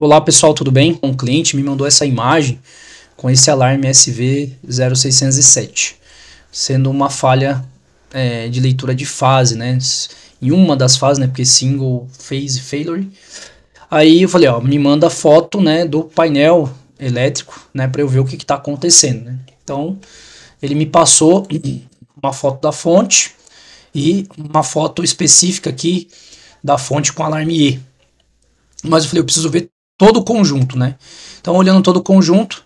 Olá pessoal, tudo bem? Um cliente me mandou essa imagem com esse alarme SV0607, sendo uma falha de leitura de fase, né? Em uma das fases, né? Porque single phase failure. Aí eu falei, ó, me manda foto, né, do painel elétrico, né, para eu ver o que está acontecendo, né? Então ele me passou uma foto da fonte e uma foto específica aqui da fonte com alarme E. Mas eu falei, eu preciso ver todo o conjunto, né? Então, olhando todo o conjunto,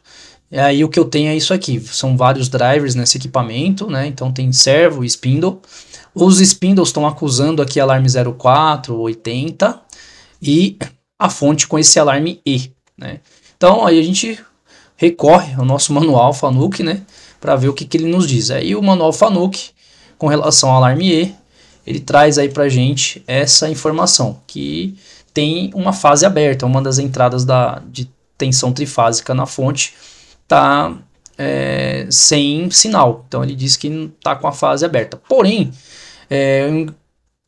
aí o que eu tenho é isso aqui. São vários drivers nesse equipamento, né? Então tem servo e spindle. Os spindles estão acusando aqui alarme 04, 80 e a fonte com esse alarme E, né? Então aí a gente recorre ao nosso manual FANUC, né? Para ver o que ele nos diz. Aí o manual FANUC, com relação ao alarme E, ele traz aí pra gente essa informação, que tem uma fase aberta, uma das entradas de tensão trifásica na fonte está sem sinal. Então ele diz que está com a fase aberta. Porém,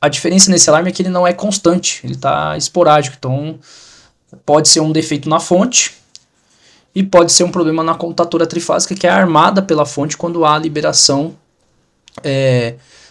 a diferença nesse alarme é que ele não é constante, ele está esporádico. Então pode ser um defeito na fonte e pode ser um problema na contatora trifásica, que é armada pela fonte quando há liberação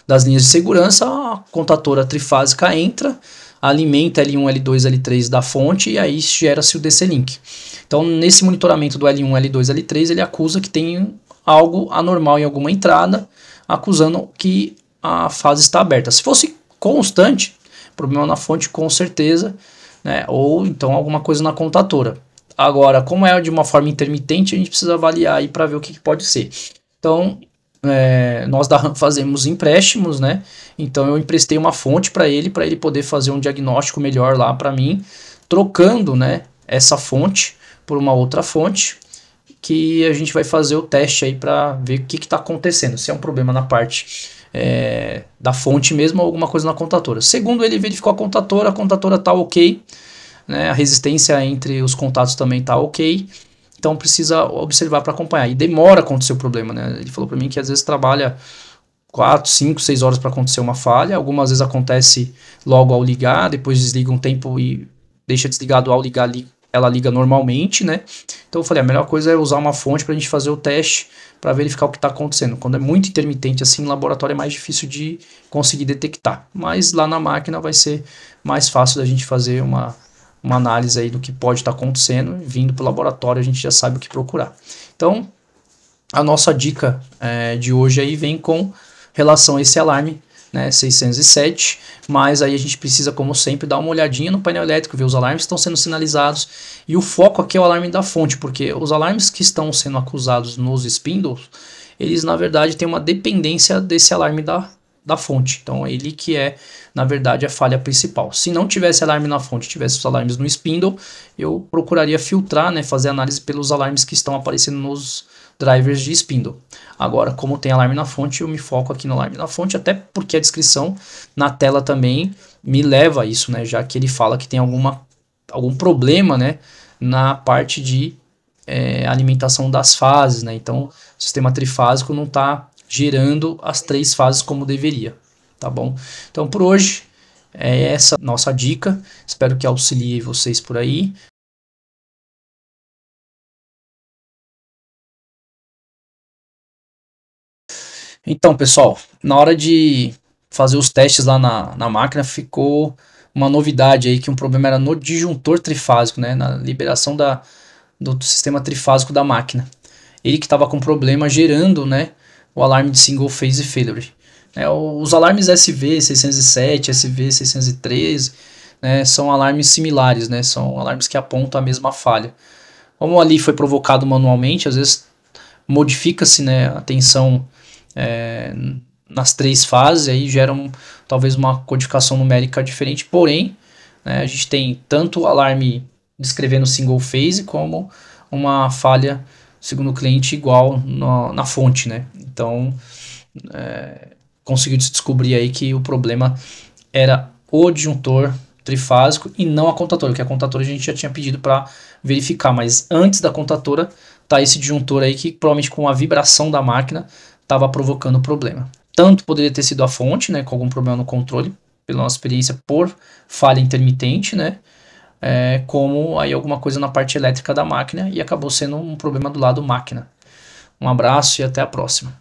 das linhas de segurança. A contatora trifásica entra, alimenta L1, L2, L3 da fonte e aí gera-se o DC-Link. Então, nesse monitoramento do L1, L2, L3, ele acusa que tem algo anormal em alguma entrada, acusando que a fase está aberta. Se fosse constante, problema na fonte com certeza, né? Ou então alguma coisa na contatora. Agora, como é de uma forma intermitente, a gente precisa avaliar aí para ver o que pode ser. Então, nós da RAM fazemos empréstimos, né? Então eu emprestei uma fonte para ele poder fazer um diagnóstico melhor lá para mim, trocando, né, essa fonte por uma outra fonte, que a gente vai fazer o teste aí para ver o que está acontecendo, se é um problema na parte da fonte mesmo ou alguma coisa na contatora. Segundo ele verificou a contatora tá ok, né? A resistência entre os contatos também tá ok. Então precisa observar para acompanhar. E demora a acontecer o problema, né? Ele falou para mim que às vezes trabalha 4, 5, 6 horas para acontecer uma falha. Algumas vezes acontece logo ao ligar, depois desliga um tempo e deixa desligado. Ao ligar, ela liga normalmente, né? Então eu falei, a melhor coisa é usar uma fonte para a gente fazer o teste, para verificar o que está acontecendo. Quando é muito intermitente assim, no laboratório é mais difícil de conseguir detectar. Mas lá na máquina vai ser mais fácil da gente fazer uma análise aí do que pode estar acontecendo. Vindo para o laboratório a gente já sabe o que procurar. Então a nossa dica de hoje aí vem com relação a esse alarme, né, 607, mas aí a gente precisa, como sempre, dar uma olhadinha no painel elétrico, ver os alarmes que estão sendo sinalizados, e o foco aqui é o alarme da fonte, porque os alarmes que estão sendo acusados nos spindles, eles na verdade têm uma dependência desse alarme da fonte. Então ele que é, na verdade, a falha principal. Se não tivesse alarme na fonte, tivesse os alarmes no spindle, eu procuraria filtrar, né, fazer análise pelos alarmes que estão aparecendo nos drivers de spindle. Agora, como tem alarme na fonte, eu me foco aqui no alarme na fonte, até porque a descrição na tela também me leva a isso, né, já que ele fala que tem algum problema, né, na parte de alimentação das fases, né. Então o sistema trifásico não está gerando as 3 fases como deveria, tá bom? Então por hoje é essa nossa dica, espero que auxilie vocês por aí. Então pessoal, na hora de fazer os testes lá na máquina, ficou uma novidade aí, que um problema era no disjuntor trifásico, né, na liberação do sistema trifásico da máquina. Ele que estava com problema gerando, né, o alarme de single phase failure. Os alarmes SV607, SV613, né, são alarmes similares, né, são alarmes que apontam a mesma falha. Como ali foi provocado manualmente, às vezes modifica-se, né, a tensão nas 3 fases, aí gera talvez uma codificação numérica diferente, porém, né, a gente tem tanto o alarme descrevendo single phase como uma falha, segundo o cliente, igual na fonte, né? Então conseguiu se descobrir aí que o problema era o disjuntor trifásico e não a contatora, que a contatora a gente já tinha pedido para verificar, mas antes da contatora tá esse disjuntor aí que provavelmente com a vibração da máquina estava provocando o problema. Tanto poderia ter sido a fonte, né, com algum problema no controle, pela nossa experiência por falha intermitente, né, como aí alguma coisa na parte elétrica da máquina, e acabou sendo um problema do lado máquina. Um abraço e até a próxima.